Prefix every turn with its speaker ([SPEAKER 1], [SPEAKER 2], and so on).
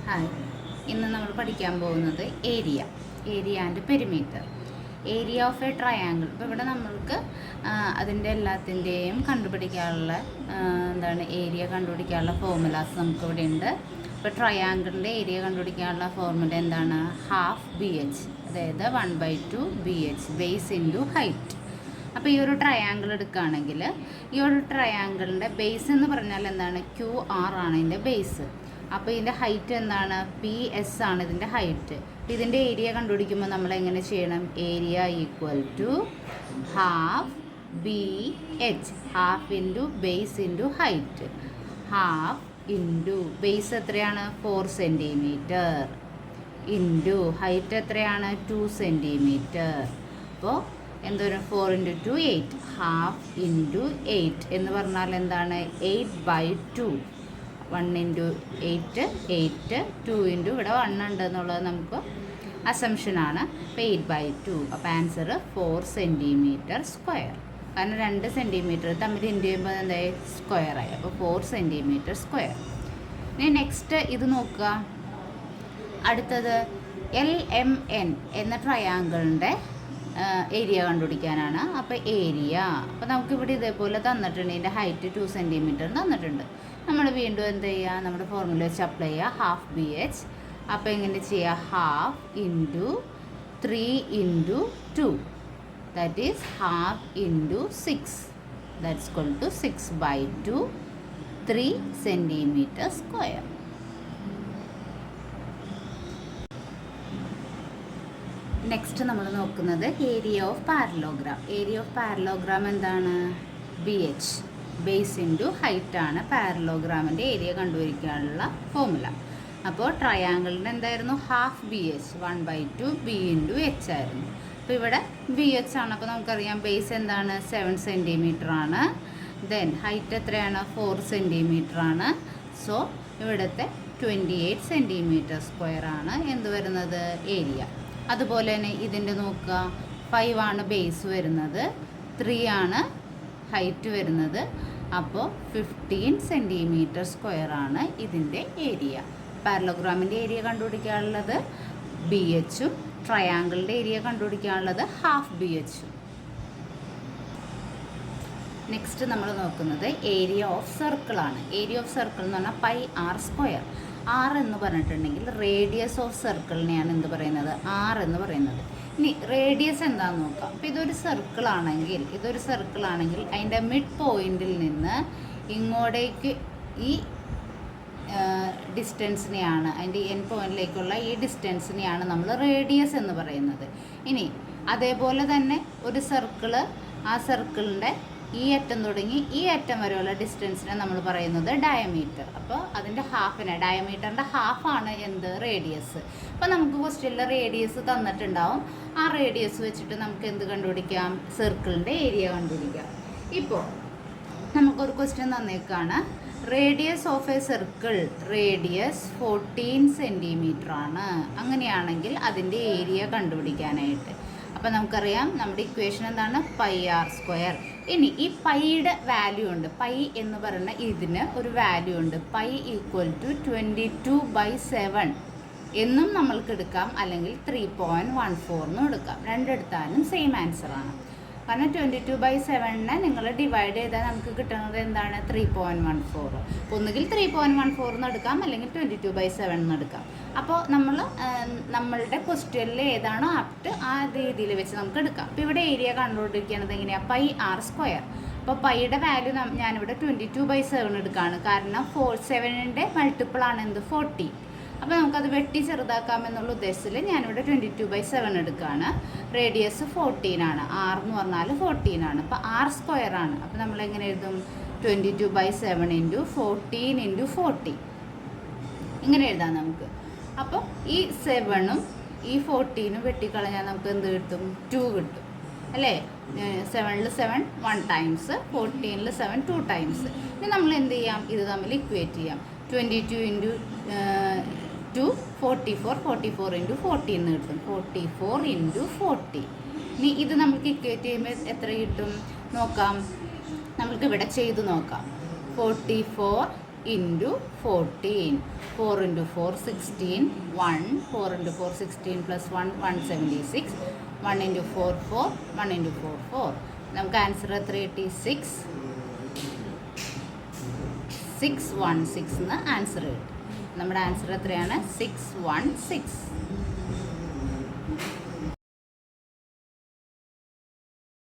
[SPEAKER 1] Hi, ഇന്ന് നമ്മൾ പഠിക്കാൻ പോകുന്നത് area and perimeter. Area of A triangle. ഇപ്പോൾ ഇവിടെ നമ്മൾക്ക് അതിൻ്റെ എല്ലാത്തിൻ്റെയും കണ്ടുപിടിക്കാനുള്ള ഏരിയ കണ്ടുപിടിക്കാനുള്ള ഫോർമുലാസ് നമുക്കിവിടെ ഉണ്ട്. ഇപ്പോൾ ട്രയാങ്കിളിൻ്റെ ഏരിയ കണ്ടുപിടിക്കാനുള്ള ഫോർമുല എന്താണ്? ഹാഫ് BH, അതായത് 1/2 BH, ബേസ് ഇൻറ്റു ഹൈറ്റ്. അപ്പോൾ ഈ ഒരു ട്രയാങ്കിൾ എടുക്കുകയാണെങ്കിൽ ഈ ഒരു ട്രയാങ്കിളിൻ്റെ ബേസ് എന്ന് പറഞ്ഞാൽ എന്താണ്? QR ആണ് ഇതിൻ്റെ ബേസ്. അപ്പോൾ ഇതിൻ്റെ ഹൈറ്റ് എന്താണ്? PS ആണ് ഇതിൻ്റെ ഹൈറ്റ്. ഇതിൻ്റെ ഏരിയ കണ്ടുപിടിക്കുമ്പോൾ നമ്മൾ എങ്ങനെ ചെയ്യണം? Area equal to half BH, half into base into height. Half into base എത്രയാണ്? 4 സെൻറ്റിമീറ്റർ ഇൻറ്റു ഹൈറ്റ് എത്രയാണ്? 2 സെൻറ്റിമീറ്റർ. അപ്പോൾ എന്തോരം? 4 × 2 8. ഹാഫ് ഇൻറ്റു 8 എന്ന് പറഞ്ഞാൽ എന്താണ്? 8/2. 1 × 8 8, 2 × ഇവിടെ 1 ഉണ്ട് എന്നുള്ളത് നമുക്ക് അസംഷനാണ്. അപ്പോൾ 8/2. അപ്പോൾ ആൻസർ 4 സെൻറ്റിമീറ്റർ സ്ക്വയർ. കാരണം 2 സെൻറ്റിമീറ്റർ തമ്മിൽ ഇൻറ്റു ചെയ്യുമ്പോൾ എന്തായി? സ്ക്വയറായി. അപ്പോൾ 4 സെൻറ്റിമീറ്റർ സ്ക്വയർ. ഇനി നെക്സ്റ്റ് ഇത് നോക്കുക. അടുത്തത് LMN എന്ന ട്രയാങ്കിളിൻ്റെ ഏരിയ കണ്ടുപിടിക്കാനാണ്. അപ്പോൾ ഏരിയ, അപ്പോൾ നമുക്കിവിടെ ഇതേപോലെ തന്നിട്ടുണ്ട്. ഇതിൻ്റെ ഹൈറ്റ് 2 സെൻറ്റിമീറ്റർ തന്നിട്ടുണ്ട്. നമ്മൾ വീണ്ടും എന്ത് ചെയ്യുക? നമ്മുടെ ഫോർമുല വെച്ച് അപ്ലൈ ചെയ്യുക. Half BH. അപ്പോൾ എങ്ങനെ ചെയ്യുക? Half into 3 × 2, that is half into 6, that's equal to 6/2, 3 centimetre square. Next നമ്മൾ നോക്കുന്നത് area of parallelogram. Area of parallelogram എന്താണ്? BH, ബേസ് ഇൻറ്റു ഹൈറ്റ് ആണ് പാരലോഗ്രാമിൻ്റെ ഏരിയ കണ്ടുപിടിക്കാനുള്ള ഫോർമുല. അപ്പോൾ ട്രയാങ്കിളിൻ്റെ എന്തായിരുന്നു? ഹാഫ് BH, 1/2 B × H ആയിരുന്നു. അപ്പോൾ ഇവിടെ BH ആണ്. അപ്പോൾ നമുക്കറിയാം ബേസ് എന്താണ്? 7 സെൻറ്റിമീറ്റർ ആണ്. ദെൻ ഹൈറ്റ് എത്രയാണ്? 4 സെൻറ്റിമീറ്റർ ആണ്. സോ ഇവിടുത്തെ 28 സെൻറ്റിമീറ്റർ സ്ക്വയർ ആണ് എന്ത് വരുന്നത്? ഏരിയ. അതുപോലെ തന്നെ ഇതിൻ്റെ നോക്കുക. 5 ആണ് ബേസ് വരുന്നത്, 3 ആണ് ഹൈറ്റ് വരുന്നത്. അപ്പോൾ 15 സെൻറ്റിമീറ്റർ സ്ക്വയർ ആണ് ഇതിൻ്റെ ഏരിയ. പാരലോഗ്രാമിൻ്റെ ഏരിയ കണ്ടുപിടിക്കാനുള്ളത് BH-ഉം ട്രയാങ്കിളിൻ്റെ ഏരിയ കണ്ടുപിടിക്കാനുള്ളത് ഹാഫ് BH-ഉം. നെക്സ്റ്റ് നമ്മൾ നോക്കുന്നത് ഏരിയ ഓഫ് സർക്കിളാണ്. ഏരിയ ഓഫ് സർക്കിൾ എന്ന് പറഞ്ഞാൽ πr². R എന്ന് പറഞ്ഞിട്ടുണ്ടെങ്കിൽ റേഡിയസ് ഓഫ് സർക്കിളിനെയാണ് എന്ത് പറയുന്നത്? R എന്ന് പറയുന്നത്. ഇനി റേഡിയസ് എന്താണെന്ന് നോക്കാം. അപ്പോൾ ഇതൊരു സർക്കിളാണെങ്കിൽ അതിൻ്റെ മിഡ് പോയിന്റിൽ നിന്ന് ഇങ്ങോട്ടേക്ക് ഈ ഡിസ്റ്റൻസിനെയാണ്, അതിൻ്റെ എൻ പോയിന്റിലേക്കുള്ള ഈ ഡിസ്റ്റൻസിനെയാണ് നമ്മൾ റേഡിയസ് എന്ന് പറയുന്നത്. ഇനി അതേപോലെ തന്നെ ഒരു സർക്കിള്, ആ സർക്കിളിൻ്റെ ഈ അറ്റം തുടങ്ങി ഈ അറ്റം വരെയുള്ള ഡിസ്റ്റൻസിനെ നമ്മൾ പറയുന്നത് ഡയമീറ്റർ. അപ്പോൾ അതിൻ്റെ ഡയമീറ്ററിൻ്റെ ഹാഫാണ് എന്ത്? റേഡിയസ്. അപ്പോൾ നമുക്ക് ക്വസ്റ്റ്യനിൽ റേഡിയസ് തന്നിട്ടുണ്ടാവും. ആ റേഡിയസ് വെച്ചിട്ട് നമുക്ക് എന്ത് കണ്ടുപിടിക്കാം? സർക്കിളിൻ്റെ ഏരിയ കണ്ടുപിടിക്കാം. ഇപ്പോൾ നമുക്കൊരു ക്വസ്റ്റ്യൻ തന്നേക്കാണ്. Radius of a circle, radius 14 centimetre ആണ്. അങ്ങനെയാണെങ്കിൽ അതിൻ്റെ ഏരിയ കണ്ടുപിടിക്കാനായിട്ട് അപ്പോൾ നമുക്കറിയാം നമ്മുടെ ഇക്വേഷൻ എന്താണ്? πr². ഇനി ഈ പൈയുടെ വാല്യൂ ഉണ്ട്. പൈ എന്ന് പറയുന്ന ഇതിന് ഒരു വാല്യൂ ഉണ്ട്. π = 22/7 എന്നും നമ്മൾക്ക് എടുക്കാം, അല്ലെങ്കിൽ 3.14 എന്നും എടുക്കാം. രണ്ടെടുത്താലും സെയിം ആൻസറാണ്. കാരണം 22/7 നിങ്ങൾ ഡിവൈഡ് ചെയ്താൽ നമുക്ക് കിട്ടുന്നത് എന്താണ്? 3.14. ഒന്നുകിൽ 3.14 എന്ന് എടുക്കാം, അല്ലെങ്കിൽ 22/7 എന്ന് എടുക്കാം. അപ്പോൾ നമ്മളുടെ ക്വസ്റ്റ്യനിൽ ഏതാണോ ആപ്റ്റ് ആ രീതിയിൽ വെച്ച് നമുക്ക് എടുക്കാം. അപ്പോൾ ഇവിടെ ഏരിയ കണ്ടുപിടിക്കുന്നത് എങ്ങനെയാണ്? πr². അപ്പോൾ പൈയുടെ വാല്യൂ ഞാനിവിടെ 22/7 എടുക്കുകയാണ്. കാരണം 7ൻ്റെ മൾട്ടിപ്പിളാണ് എന്ത്? 40. അപ്പോൾ നമുക്കത് വെട്ടി ചെറുതാക്കാമെന്നുള്ള ഉദ്ദേശത്തിൽ ഞാനിവിടെ 22/7 എടുക്കുകയാണ്. റേഡിയസ് 14 ആണ്. R എന്ന് പറഞ്ഞാൽ 14 ആണ്. അപ്പോൾ R² ആണ്. അപ്പോൾ നമ്മളെങ്ങനെ എഴുതും? 22/7 × 14 × 40 ഇങ്ങനെ എഴുതാം നമുക്ക്. അപ്പോൾ ഈ 7ഉം ഈ 14ഉം വെട്ടിക്കളഞ്ഞാൽ നമുക്ക് എന്ത് കിട്ടും? 2 കിട്ടും അല്ലേ? 7ൽ 7 1 ടൈംസ്, 14ൽ 7 2 ടൈംസ്. ഇനി നമ്മൾ എന്ത് ചെയ്യാം? ഇത് തമ്മിൽ ഇക്വേറ്റ് ചെയ്യാം. 22 × 2 44, 44 × 40 എന്ന് കിട്ടും. 44 × 40. ഇനി ഇത് നമുക്ക് ഇക്വേറ്റ് ചെയ്യുമ്പോൾ എത്ര കിട്ടും നോക്കാം. നമുക്കിവിടെ ചെയ്ത് നോക്കാം. 44 ഇൻറ്റു 14. 4 × 4 16. 1 4 × 4 16 + 1 176. 1 × 4 4. 1 × 4 4. നമുക്ക് ആൻസർ എത്ര കിട്ടി? 616 എന്ന് ആൻസർ കിട്ടി. നമ്മുടെ ആൻസർ എത്രയാണ്? 616.